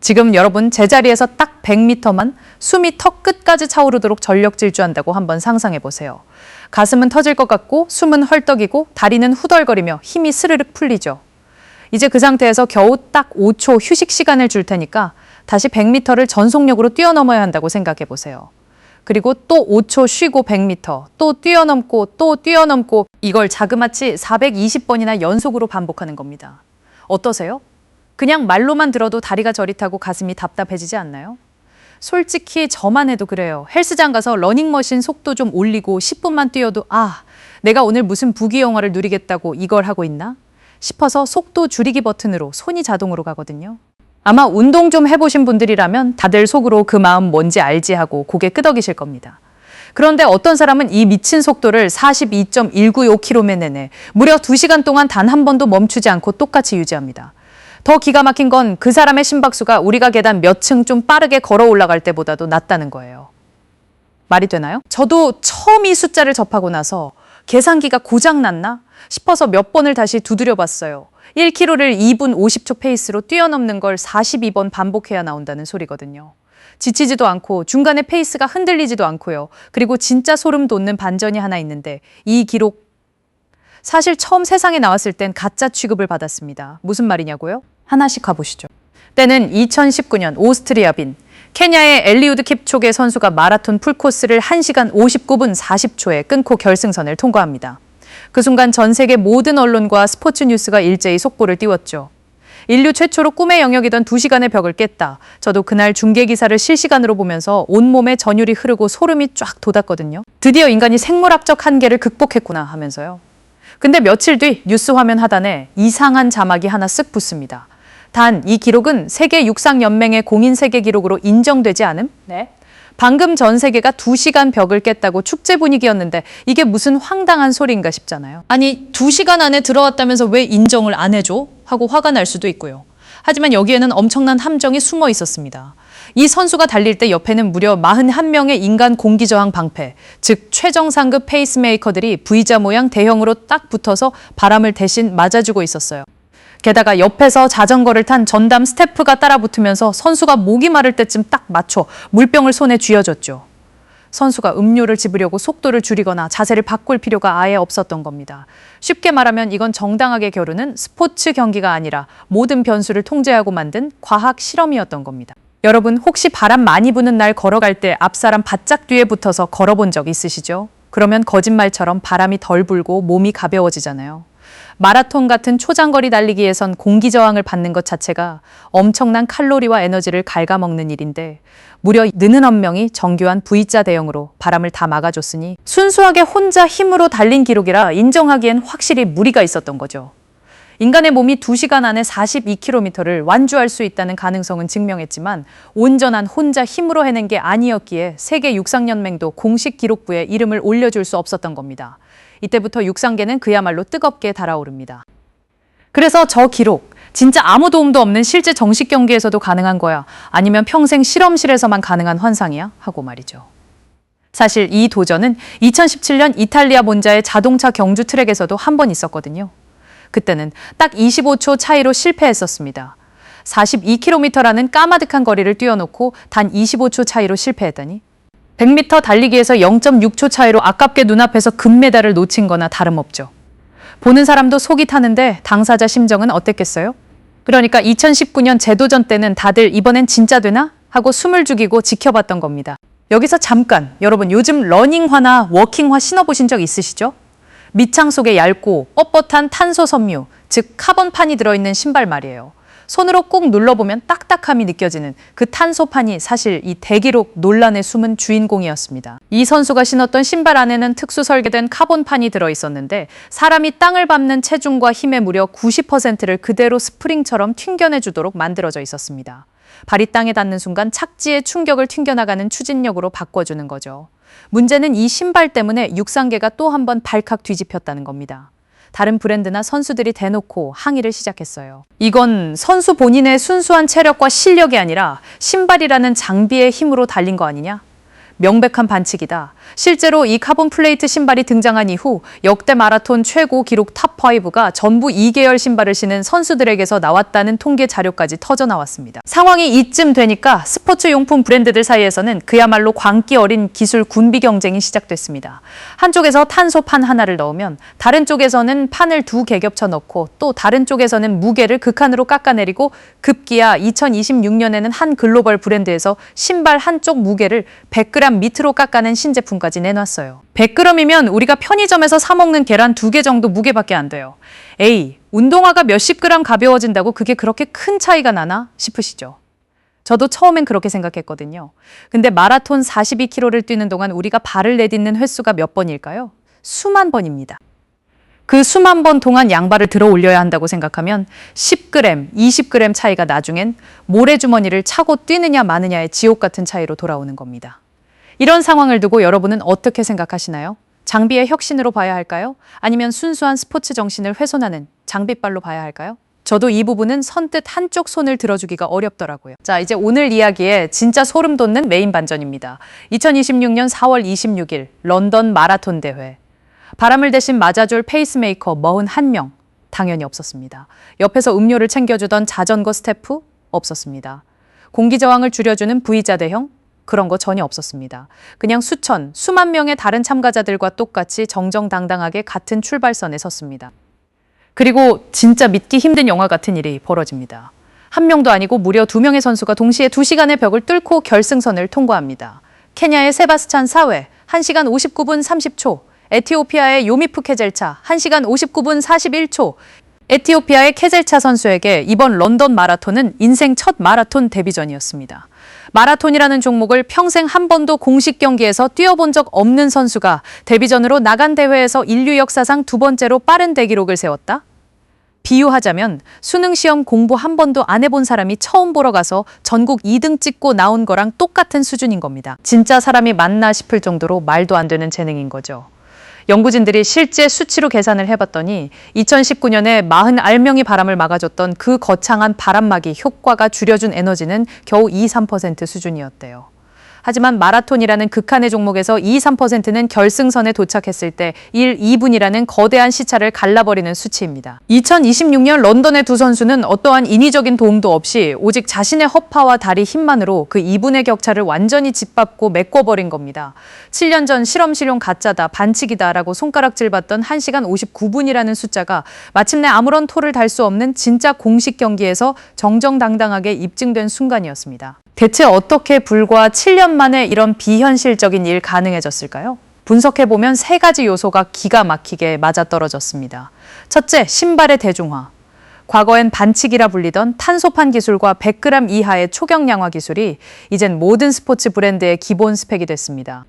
지금 여러분 제자리에서 딱 100m만 숨이 턱 끝까지 차오르도록 전력 질주한다고 한번 상상해 보세요. 가슴은 터질 것 같고 숨은 헐떡이고 다리는 후덜거리며 힘이 스르륵 풀리죠. 이제 그 상태에서 겨우 딱 5초 휴식 시간을 줄 테니까 다시 100m를 전속력으로 뛰어넘어야 한다고 생각해 보세요. 그리고 또 5초 쉬고 100m, 또 뛰어넘고 이걸 자그마치 420번이나 연속으로 반복하는 겁니다. 어떠세요? 그냥 말로만 들어도 다리가 저릿하고 가슴이 답답해지지 않나요? 솔직히 저만 해도 그래요. 헬스장 가서 러닝머신 속도 좀 올리고 10분만 뛰어도 내가 오늘 무슨 부귀영화를 누리겠다고 이걸 하고 있나? 싶어서 속도 줄이기 버튼으로 손이 자동으로 가거든요. 아마 운동 좀 해보신 분들이라면 다들 속으로 그 마음 뭔지 알지 하고 고개 끄덕이실 겁니다. 그런데 어떤 사람은 이 미친 속도를 42.195km 내내 무려 2시간 동안 단 한 번도 멈추지 않고 똑같이 유지합니다. 더 기가 막힌 건 그 사람의 심박수가 우리가 계단 몇 층 좀 빠르게 걸어 올라갈 때보다도 낮다는 거예요. 말이 되나요? 저도 처음 이 숫자를 접하고 나서 계산기가 고장났나 싶어서 몇 번을 다시 두드려 봤어요. 1km를 2분 50초 페이스로 뛰어넘는 걸 42번 반복해야 나온다는 소리거든요. 지치지도 않고 중간에 페이스가 흔들리지도 않고요. 그리고 진짜 소름 돋는 반전이 하나 있는데 이 기록 사실 처음 세상에 나왔을 땐 가짜 취급을 받았습니다. 무슨 말이냐고요? 하나씩 가보시죠. 때는 2019년 오스트리아 케냐의 엘리우드 킵초게 선수가 마라톤 풀코스를 1시간 59분 40초에 끊고 결승선을 통과합니다. 그 순간 전 세계 모든 언론과 스포츠 뉴스가 일제히 속보를 띄웠죠. 인류 최초로 꿈의 영역이던 2시간의 벽을 깼다. 저도 그날 중계 기사를 실시간으로 보면서 온몸에 전율이 흐르고 소름이 쫙 돋았거든요. 드디어 인간이 생물학적 한계를 극복했구나 하면서요. 근데 며칠 뒤 뉴스 화면 하단에 이상한 자막이 하나 쓱 붙습니다. 단, 이 기록은 세계 육상연맹의 공인 세계 기록으로 인정되지 않음? 네. 방금 전 세계가 2시간 벽을 깼다고 축제 분위기였는데 이게 무슨 황당한 소리인가 싶잖아요. 아니, 2시간 안에 들어왔다면서 왜 인정을 안 해줘? 하고 화가 날 수도 있고요. 하지만 여기에는 엄청난 함정이 숨어 있었습니다. 이 선수가 달릴 때 옆에는 무려 41명의 인간 공기저항 방패, 즉 최정 상급 페이스메이커들이 V자 모양 대형으로 딱 붙어서 바람을 대신 맞아주고 있었어요. 게다가 옆에서 자전거를 탄 전담 스태프가 따라 붙으면서 선수가 목이 마를 때쯤 딱 맞춰 물병을 손에 쥐어줬죠. 선수가 음료를 집으려고 속도를 줄이거나 자세를 바꿀 필요가 아예 없었던 겁니다. 쉽게 말하면 이건 정당하게 겨루는 스포츠 경기가 아니라 모든 변수를 통제하고 만든 과학 실험이었던 겁니다. 여러분 혹시 바람 많이 부는 날 걸어갈 때 앞사람 바짝 뒤에 붙어서 걸어본 적 있으시죠? 그러면 거짓말처럼 바람이 덜 불고 몸이 가벼워지잖아요. 마라톤 같은 초장거리 달리기에선 공기 저항을 받는 것 자체가 엄청난 칼로리와 에너지를 갉아먹는 일인데 무려 41명이 정교한 V자 대형으로 바람을 다 막아줬으니 순수하게 혼자 힘으로 달린 기록이라 인정하기엔 확실히 무리가 있었던 거죠. 인간의 몸이 2시간 안에 42km를 완주할 수 있다는 가능성은 증명했지만 온전한 혼자 힘으로 해낸 게 아니었기에 세계 육상연맹도 공식 기록부에 이름을 올려줄 수 없었던 겁니다. 이때부터 육상계는 그야말로 뜨겁게 달아오릅니다. 그래서 저 기록, 진짜 아무 도움도 없는 실제 정식 경기에서도 가능한 거야? 아니면 평생 실험실에서만 가능한 환상이야? 하고 말이죠. 사실 이 도전은 2017년 이탈리아 몬자의 자동차 경주 트랙에서도 한 번 있었거든요. 그때는 딱 25초 차이로 실패했었습니다. 42km라는 까마득한 거리를 뛰어놓고 단 25초 차이로 실패했다니? 100m 달리기에서 0.6초 차이로 아깝게 눈앞에서 금메달을 놓친 거나 다름없죠. 보는 사람도 속이 타는데 당사자 심정은 어땠겠어요? 그러니까 2019년 재도전 때는 다들 이번엔 진짜 되나? 하고 숨을 죽이고 지켜봤던 겁니다. 여기서 잠깐, 여러분 요즘 러닝화나 워킹화 신어보신 적 있으시죠? 밑창 속에 얇고 뻣뻣한 탄소 섬유, 즉 카본판이 들어있는 신발 말이에요. 손으로 꾹 눌러보면 딱딱함이 느껴지는 그 탄소판이 사실 이 대기록 논란의 숨은 주인공이었습니다. 이 선수가 신었던 신발 안에는 특수 설계된 카본판이 들어있었는데 사람이 땅을 밟는 체중과 힘의 무려 90%를 그대로 스프링처럼 튕겨내주도록 만들어져 있었습니다. 발이 땅에 닿는 순간 착지의 충격을 튕겨나가는 추진력으로 바꿔주는 거죠. 문제는 이 신발 때문에 육상계가 또 한 번 발칵 뒤집혔다는 겁니다. 다른 브랜드나 선수들이 대놓고 항의를 시작했어요. 이건 선수 본인의 순수한 체력과 실력이 아니라 신발이라는 장비의 힘으로 달린 거 아니냐? 명백한 반칙이다. 실제로 이 카본 플레이트 신발이 등장한 이후 역대 마라톤 최고 기록 탑5가 전부 2계열 신발을 신은 선수들에게서 나왔다는 통계 자료까지 터져 나왔습니다. 상황이 이쯤 되니까 스포츠 용품 브랜드들 사이에서는 그야말로 광기 어린 기술 군비 경쟁이 시작됐습니다. 한쪽에서 탄소판 하나를 넣으면 다른 쪽에서는 판을 두 개 겹쳐 넣고 또 다른 쪽에서는 무게를 극한으로 깎아내리고 급기야 2026년에는 한 글로벌 브랜드에서 신발 한쪽 무게를 100g 밑으로 깎아낸 신제품까지 내놨어요. 100g이면 우리가 편의점에서 사 먹는 계란 2개 정도 무게밖에 안 돼요. 에이, 운동화가 몇십 그램 가벼워진다고 그게 그렇게 큰 차이가 나나 싶으시죠? 저도 처음엔 그렇게 생각했거든요. 근데 마라톤 42km를 뛰는 동안 우리가 발을 내딛는 횟수가 몇 번일까요? 수만 번입니다. 그 수만 번 동안 양발을 들어 올려야 한다고 생각하면 10g, 20g 차이가 나중엔 모래주머니를 차고 뛰느냐 마느냐의 지옥 같은 차이로 돌아오는 겁니다. 이런 상황을 두고 여러분은 어떻게 생각하시나요? 장비의 혁신으로 봐야 할까요? 아니면 순수한 스포츠 정신을 훼손하는 장비빨로 봐야 할까요? 저도 이 부분은 선뜻 한쪽 손을 들어주기가 어렵더라고요. 자, 이제 오늘 이야기에 진짜 소름 돋는 메인 반전입니다. 2026년 4월 26일 런던 마라톤 대회. 바람을 대신 맞아줄 페이스메이커 41명 당연히 없었습니다. 옆에서 음료를 챙겨주던 자전거 스태프 없었습니다. 공기 저항을 줄여주는 V자 대형 그런 거 전혀 없었습니다. 그냥 수만 명의 다른 참가자들과 똑같이 정정당당하게 같은 출발선에 섰습니다. 그리고 진짜 믿기 힘든 영화 같은 일이 벌어집니다. 한 명도 아니고 무려 2명의 선수가 동시에 2시간의 벽을 뚫고 결승선을 통과합니다. 케냐의 세바스찬 사웨 1시간 59분 30초, 에티오피아의 요미프 케젤차 1시간 59분 41초, 에티오피아의 케젤차 선수에게 이번 런던 마라톤은 인생 첫 마라톤 데뷔전이었습니다. 마라톤이라는 종목을 평생 한 번도 공식 경기에서 뛰어본 적 없는 선수가 데뷔전으로 나간 대회에서 인류 역사상 2번째로 빠른 대기록을 세웠다? 비유하자면 수능 시험 공부 한 번도 안 해본 사람이 처음 보러 가서 전국 2등 찍고 나온 거랑 똑같은 수준인 겁니다. 진짜 사람이 맞나 싶을 정도로 말도 안 되는 재능인 거죠. 연구진들이 실제 수치로 계산을 해봤더니 2019년에 49명이 바람을 막아줬던 그 거창한 바람막이 효과가 줄여준 에너지는 겨우 2~3% 수준이었대요. 하지만 마라톤이라는 극한의 종목에서 2~3%는 결승선에 도착했을 때 1, 2분이라는 거대한 시차를 갈라버리는 수치입니다. 2026년 런던의 두 선수는 어떠한 인위적인 도움도 없이 오직 자신의 허파와 다리 힘만으로 그 2분의 격차를 완전히 짓밟고 메꿔버린 겁니다. 7년 전 실험실용 가짜다, 반칙이다라고 손가락질받던 1시간 59분이라는 숫자가 마침내 아무런 토를 달 수 없는 진짜 공식 경기에서 정정당당하게 입증된 순간이었습니다. 대체 어떻게 불과 7년 만에 이런 비현실적인 일 가능해졌을까요? 분석해보면 3가지 요소가 기가 막히게 맞아떨어졌습니다. 첫째, 신발의 대중화. 과거엔 반칙이라 불리던 탄소판 기술과 100g 이하의 초경량화 기술이 이젠 모든 스포츠 브랜드의 기본 스펙이 됐습니다.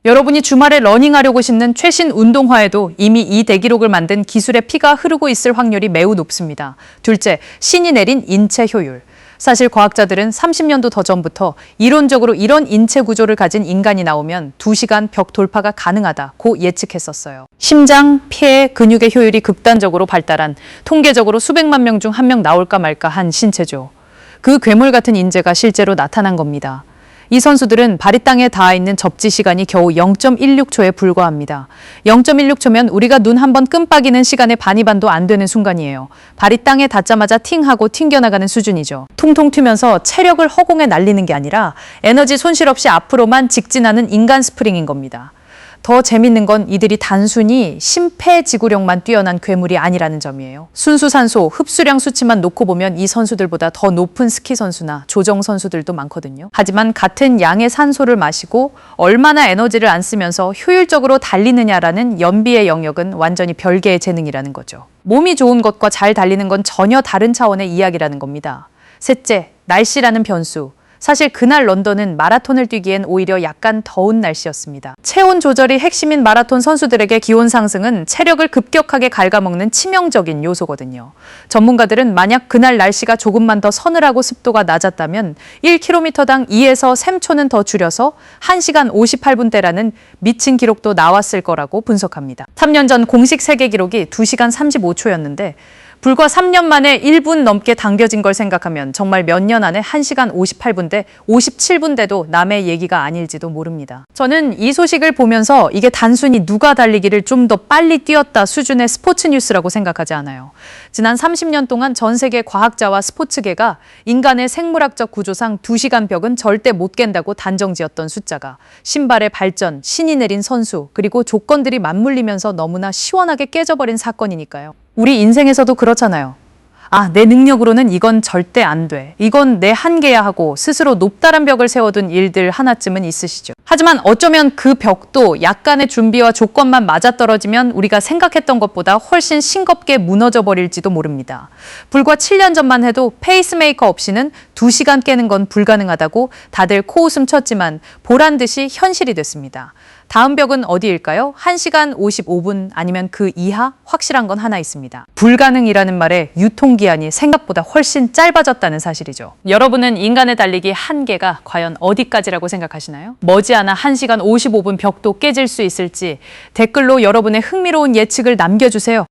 여러분이 주말에 러닝하려고 신는 최신 운동화에도 이미 이 대기록을 만든 기술의 피가 흐르고 있을 확률이 매우 높습니다. 둘째, 신이 내린 인체 효율. 사실 과학자들은 30년도 더 전부터 이론적으로 이런 인체 구조를 가진 인간이 나오면 2시간 벽 돌파가 가능하다고 예측했었어요. 심장, 폐, 근육의 효율이 극단적으로 발달한 통계적으로 수백만 명 중 1명 나올까 말까 한 신체죠. 그 괴물 같은 인재가 실제로 나타난 겁니다. 이 선수들은 발이 땅에 닿아 있는 접지 시간이 겨우 0.16초에 불과합니다. 0.16초면 우리가 눈 한 번 끔빡이는 시간의 반도 안 되는 순간이에요. 발이 땅에 닿자마자 팅하고 튕겨나가는 수준이죠. 통통 튀면서 체력을 허공에 날리는 게 아니라 에너지 손실 없이 앞으로만 직진하는 인간 스프링인 겁니다. 더 재밌는 건 이들이 단순히 심폐지구력만 뛰어난 괴물이 아니라는 점이에요. 순수산소, 흡수량 수치만 놓고 보면 이 선수들보다 더 높은 스키 선수나 조정 선수들도 많거든요. 하지만 같은 양의 산소를 마시고 얼마나 에너지를 안 쓰면서 효율적으로 달리느냐라는 연비의 영역은 완전히 별개의 재능이라는 거죠. 몸이 좋은 것과 잘 달리는 건 전혀 다른 차원의 이야기라는 겁니다. 셋째, 날씨라는 변수. 사실 그날 런던은 마라톤을 뛰기엔 오히려 약간 더운 날씨였습니다. 체온 조절이 핵심인 마라톤 선수들에게 기온 상승은 체력을 급격하게 갉아먹는 치명적인 요소거든요. 전문가들은 만약 그날 날씨가 조금만 더 서늘하고 습도가 낮았다면 1km당 2에서 3초는 더 줄여서 1시간 58분대라는 미친 기록도 나왔을 거라고 분석합니다. 3년 전 공식 세계 기록이 2시간 35초였는데 불과 3년 만에 1분 넘게 당겨진 걸 생각하면 정말 몇 년 안에 1시간 58분대, 57분대도 남의 얘기가 아닐지도 모릅니다. 저는 이 소식을 보면서 이게 단순히 누가 달리기를 좀 더 빨리 뛰었다 수준의 스포츠 뉴스라고 생각하지 않아요. 지난 30년 동안 전 세계 과학자와 스포츠계가 인간의 생물학적 구조상 2시간 벽은 절대 못 깬다고 단정지었던 숫자가 신발의 발전, 신이 내린 선수, 그리고 조건들이 맞물리면서 너무나 시원하게 깨져버린 사건이니까요. 우리 인생에서도 그렇잖아요. 내 능력으로는 이건 절대 안 돼. 이건 내 한계야 하고 스스로 높다란 벽을 세워둔 일들 하나쯤은 있으시죠. 하지만 어쩌면 그 벽도 약간의 준비와 조건만 맞아떨어지면 우리가 생각했던 것보다 훨씬 싱겁게 무너져 버릴지도 모릅니다. 불과 7년 전만 해도 페이스메이커 없이는 2시간 깨는 건 불가능하다고 다들 코웃음 쳤지만 보란 듯이 현실이 됐습니다. 다음 벽은 어디일까요? 1시간 55분 아니면 그 이하? 확실한 건 하나 있습니다. 불가능이라는 말의 유통기한이 생각보다 훨씬 짧아졌다는 사실이죠. 여러분은 인간의 달리기 한계가 과연 어디까지라고 생각하시나요? 머지않아 1시간 55분 벽도 깨질 수 있을지 댓글로 여러분의 흥미로운 예측을 남겨주세요.